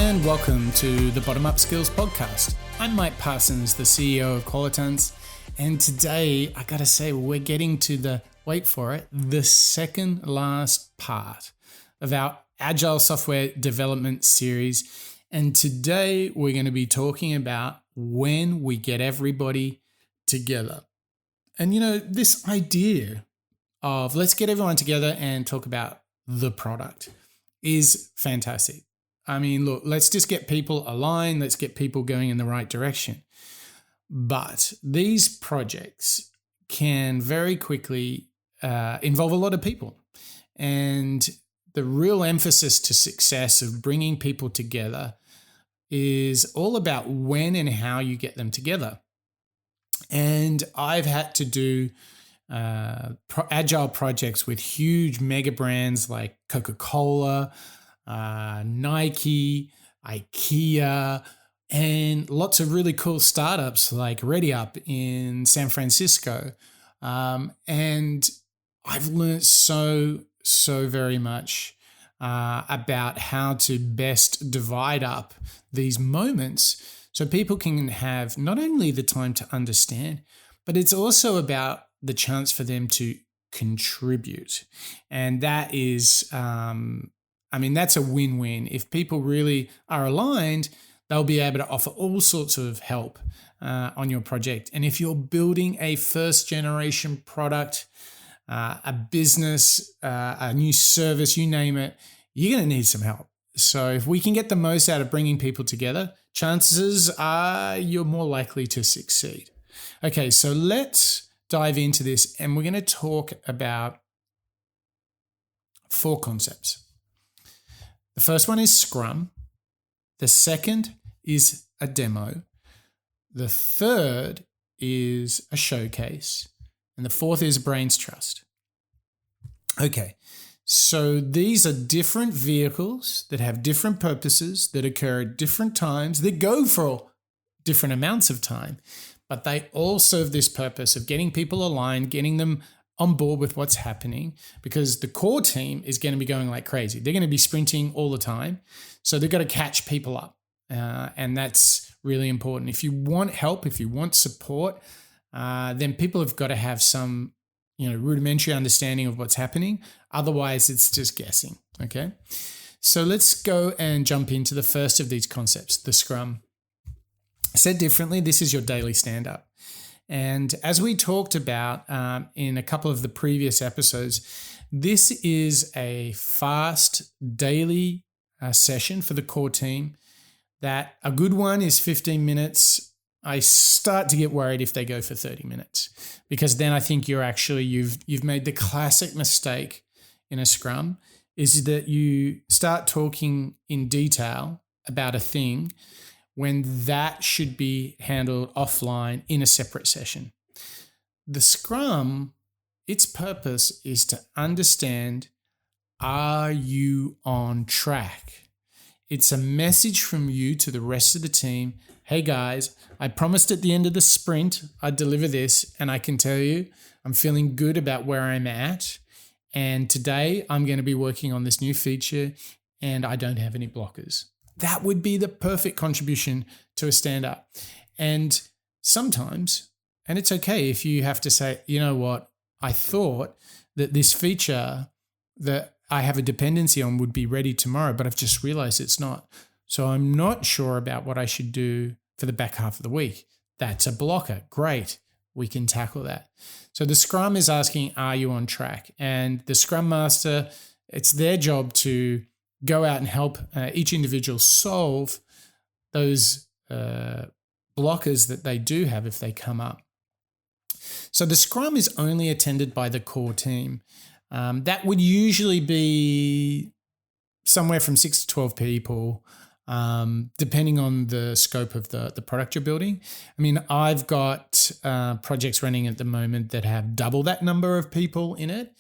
and welcome to the Bottom Up Skills Podcast. I'm Mike Parsons, the CEO of Qualitance, and today I gotta say we're getting to the second last part of our Agile Software Development series. And today we're going to be talking about when we get everybody together. And this idea of let's get everyone together and talk about the product is fantastic. I mean, look, let's just get people aligned. Let's get people going in the right direction. But these projects can very quickly involve a lot of people. And the real emphasis to success of bringing people together is all about when and how you get them together. And I've had to do agile projects with huge mega brands like Coca-Cola, Nike, IKEA, and lots of really cool startups like ReadyUp in San Francisco. And I've learned so very much about how to best divide up these moments so people can have not only the time to understand, but it's also about the chance for them to contribute. And that is, that's a win-win. If people really are aligned, they'll be able to offer all sorts of help on your project. And if you're building a first-generation product, a business, a new service, you name it, you're going to need some help. So if we can get the most out of bringing people together, chances are you're more likely to succeed. Okay, so let's dive into this, and we're going to talk about 4 concepts. The first one is Scrum. The second is a demo. The third is a showcase. And the fourth is brains trust. Okay, so these are different vehicles that have different purposes, that occur at different times, that go for different amounts of time, but they all serve this purpose of getting people aligned, getting them on board with what's happening, because the core team is going to be going like crazy. They're going to be sprinting all the time. So they've got to catch people up. And that's really important. If you want help, if you want support, then people have got to have some, rudimentary understanding of what's happening. Otherwise, it's just guessing. Okay. So let's go and jump into the first of these concepts, the Scrum. Said differently, this is your daily stand-up. And as we talked about in a couple of the previous episodes, this is a fast daily session for the core team. That a good one is 15 minutes. I start to get worried if they go for 30 minutes, because then I think you've made the classic mistake in a Scrum, is that you start talking in detail about a thing when that should be handled offline in a separate session. The Scrum, its purpose is to understand, are you on track? It's a message from you to the rest of the team. Hey guys, I promised at the end of the sprint I'd deliver this, and I can tell you I'm feeling good about where I'm at. And today I'm going to be working on this new feature and I don't have any blockers. That would be the perfect contribution to a stand-up. And sometimes, and it's okay if you have to say, you know what, I thought that this feature that I have a dependency on would be ready tomorrow, but I've just realized it's not. So I'm not sure about what I should do for the back half of the week. That's a blocker. Great. We can tackle that. So the Scrum is asking, are you on track? And the Scrum Master, it's their job to go out and help each individual solve those blockers that they do have if they come up. So the Scrum is only attended by the core team. That would usually be somewhere from 6 to 12 people, depending on the scope of the product you're building. I mean, I've got projects running at the moment that have double that number of people in it,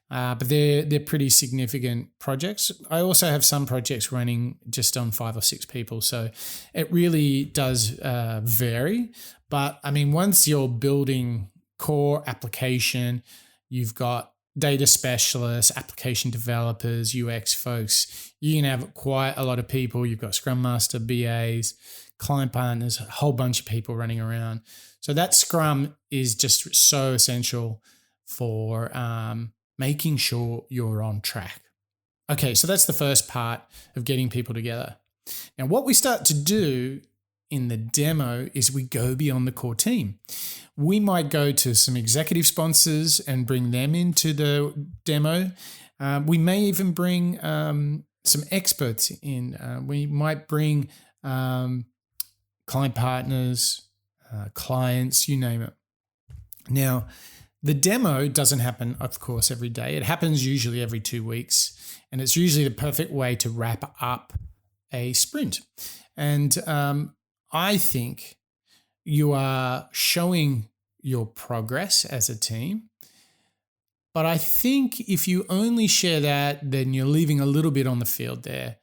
but they're pretty significant projects. I also have some projects running just on 5 or 6 people, so it really does vary. But I mean, once you're building core application, you've got data specialists, application developers, UX folks. You can have quite a lot of people. You've got Scrum Master, BAs, client partners, a whole bunch of people running around. So that Scrum is just so essential for making sure you're on track. Okay, so that's the first part of getting people together. Now, what we start to do in the demo is we go beyond the core team. We might go to some executive sponsors and bring them into the demo. We may even bring some experts in. We might bring client partners, clients, you name it. Now, the demo doesn't happen, of course, every day. It happens usually every 2 weeks, and it's usually the perfect way to wrap up a sprint. And I think you are showing your progress as a team. But I think if you only share that, then you're leaving a little bit on the field there.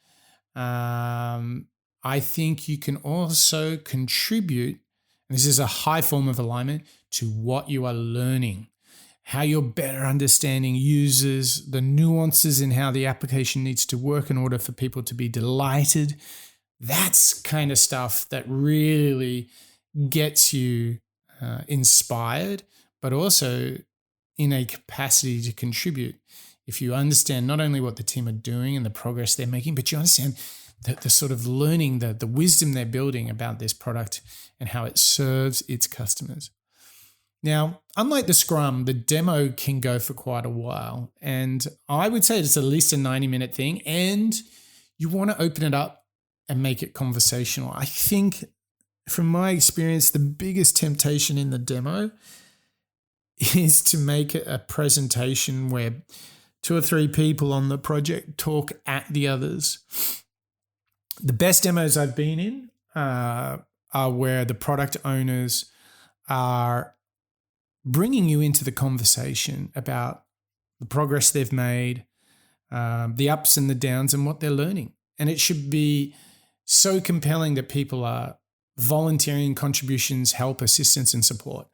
I think you can also contribute, and this is a high form of alignment, to what you are learning, how you're better understanding users, the nuances in how the application needs to work in order for people to be delighted. That's kind of stuff that really gets you inspired, but also in a capacity to contribute. If you understand not only what the team are doing and the progress they're making, but you understand the sort of learning, the wisdom they're building about this product and how it serves its customers. Now, unlike the Scrum, the demo can go for quite a while. And I would say it's at least a 90-minute thing. And you want to open it up and make it conversational. I think from my experience, the biggest temptation in the demo is to make it a presentation where 2 or 3 people on the project talk at the others. The best demos I've been in are where the product owners are bringing you into the conversation about the progress they've made, the ups and the downs, and what they're learning. And it should be so compelling that people are volunteering contributions, help, assistance, and support.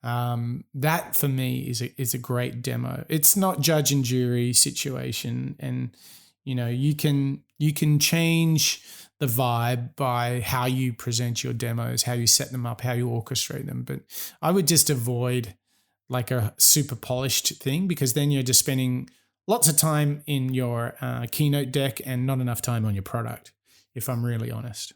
That for me is a great demo. It's not judge and jury situation, and you can change the vibe by how you present your demos, how you set them up, how you orchestrate them. But I would just avoid like a super polished thing, because then you're just spending lots of time in your keynote deck and not enough time on your product, if I'm really honest.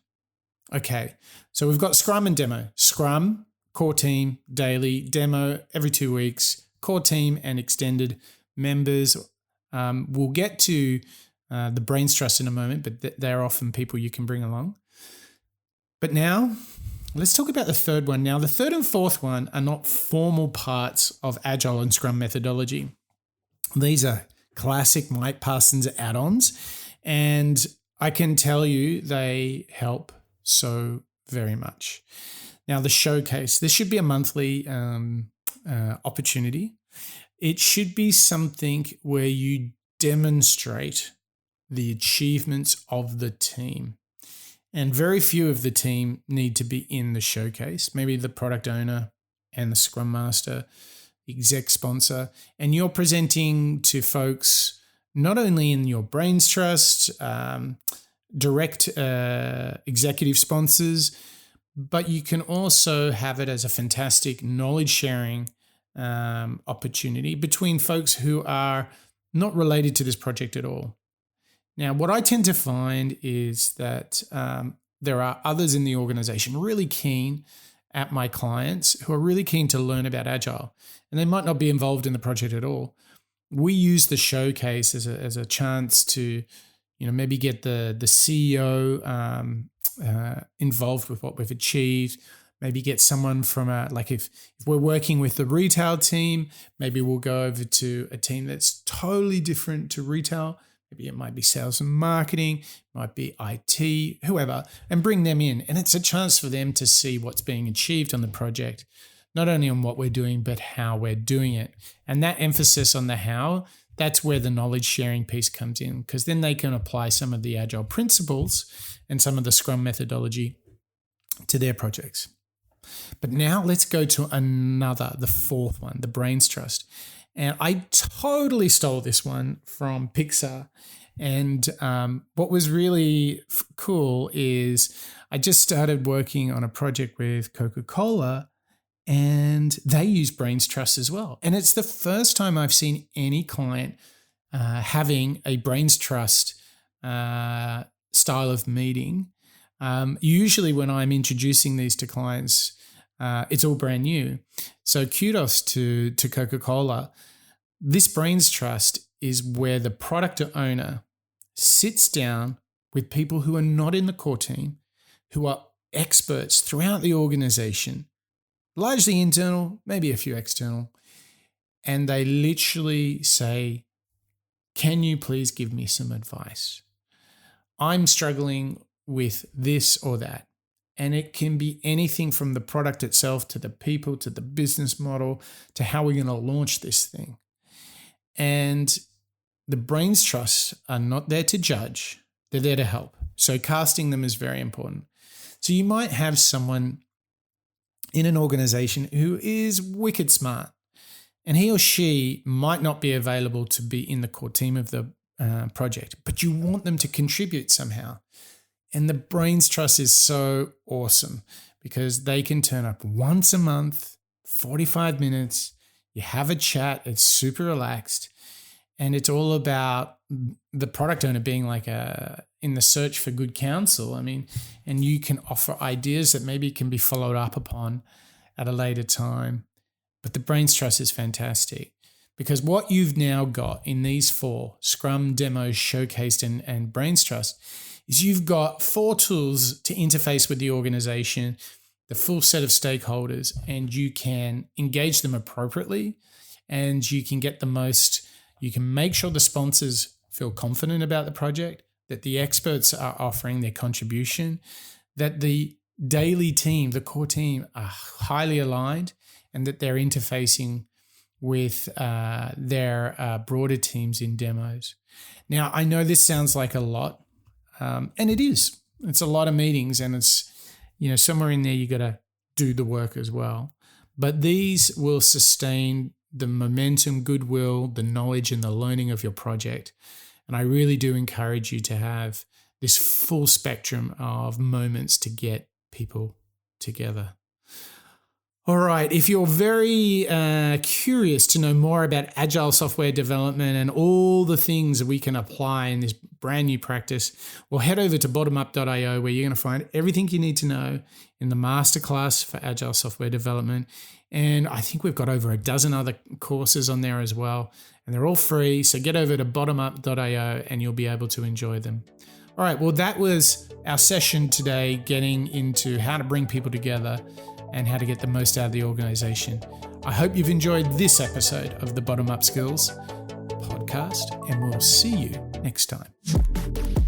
Okay, so we've got Scrum and demo. Scrum, core team, daily, demo every 2 weeks, core team and extended members. We'll get to the brains trust in a moment, but they're often people you can bring along. But now let's talk about the third one. Now, the third and fourth one are not formal parts of Agile and Scrum methodology. These are classic Mike Parsons add-ons, and I can tell you they help so very much. Now, the showcase, this should be a monthly opportunity. It should be something where you demonstrate the achievements of the team. And very few of the team need to be in the showcase. Maybe the product owner and the Scrum Master, exec sponsor, and you're presenting to folks not only in your brains trust, direct executive sponsors, but you can also have it as a fantastic knowledge sharing opportunity between folks who are not related to this project at all. Now, what I tend to find is that there are others in the organization really keen at my clients who are really keen to learn about Agile, and they might not be involved in the project at all. We use the showcase as a chance to, maybe get the CEO involved with what we've achieved. Maybe get someone from if we're working with the retail team, maybe we'll go over to a team that's totally different to retail. Maybe it might be sales and marketing, it might be IT, whoever, and bring them in. And it's a chance for them to see what's being achieved on the project, not only on what we're doing, but how we're doing it. And that emphasis on the how, that's where the knowledge sharing piece comes in, because then they can apply some of the Agile principles and some of the Scrum methodology to their projects. But now let's go to the fourth one, the brains trust. And I totally stole this one from Pixar. And what was really cool is I just started working on a project with Coca-Cola, and they use Brains Trust as well. And it's the first time I've seen any client having a Brains Trust style of meeting. Usually when I'm introducing these to clients, it's all brand new. So kudos to Coca-Cola. This Brains Trust is where the product owner sits down with people who are not in the core team, who are experts throughout the organization, largely internal, maybe a few external, and they literally say, can you please give me some advice? I'm struggling with this or that. And it can be anything from the product itself to the people, to the business model, to how we're going to launch this thing. And the Brains Trusts are not there to judge. They're there to help. So casting them is very important. So you might have someone in an organization who is wicked smart, and he or she might not be available to be in the core team of the project, but you want them to contribute somehow. And the Brains Trust is so awesome because they can turn up once a month, 45 minutes, you have a chat, it's super relaxed, and it's all about the product owner being like in the search for good counsel. I mean, and you can offer ideas that maybe can be followed up upon at a later time. But the Brains Trust is fantastic because what you've now got in these 4, Scrum, Demos, Showcased, and Brains Trust, is you've got 4 tools to interface with the organization, the full set of stakeholders, and you can engage them appropriately, and you can get the most, you can make sure the sponsors feel confident about the project, that the experts are offering their contribution, that the daily team, the core team, are highly aligned, and that they're interfacing with their broader teams in demos. Now, I know this sounds like a lot, and it is. It's a lot of meetings, and it's, somewhere in there you got to do the work as well. But these will sustain the momentum, goodwill, the knowledge, and the learning of your project. And I really do encourage you to have this full spectrum of moments to get people together. All right, if you're very curious to know more about agile software development and all the things that we can apply in this brand new practice, well, head over to bottomup.io where you're going to find everything you need to know in the masterclass for agile software development. And I think we've got over a dozen other courses on there as well, and they're all free. So get over to bottomup.io and you'll be able to enjoy them. All right, well, that was our session today, getting into how to bring people together and how to get the most out of the organization. I hope you've enjoyed this episode of the Bottom Up Skills podcast, and we'll see you next time.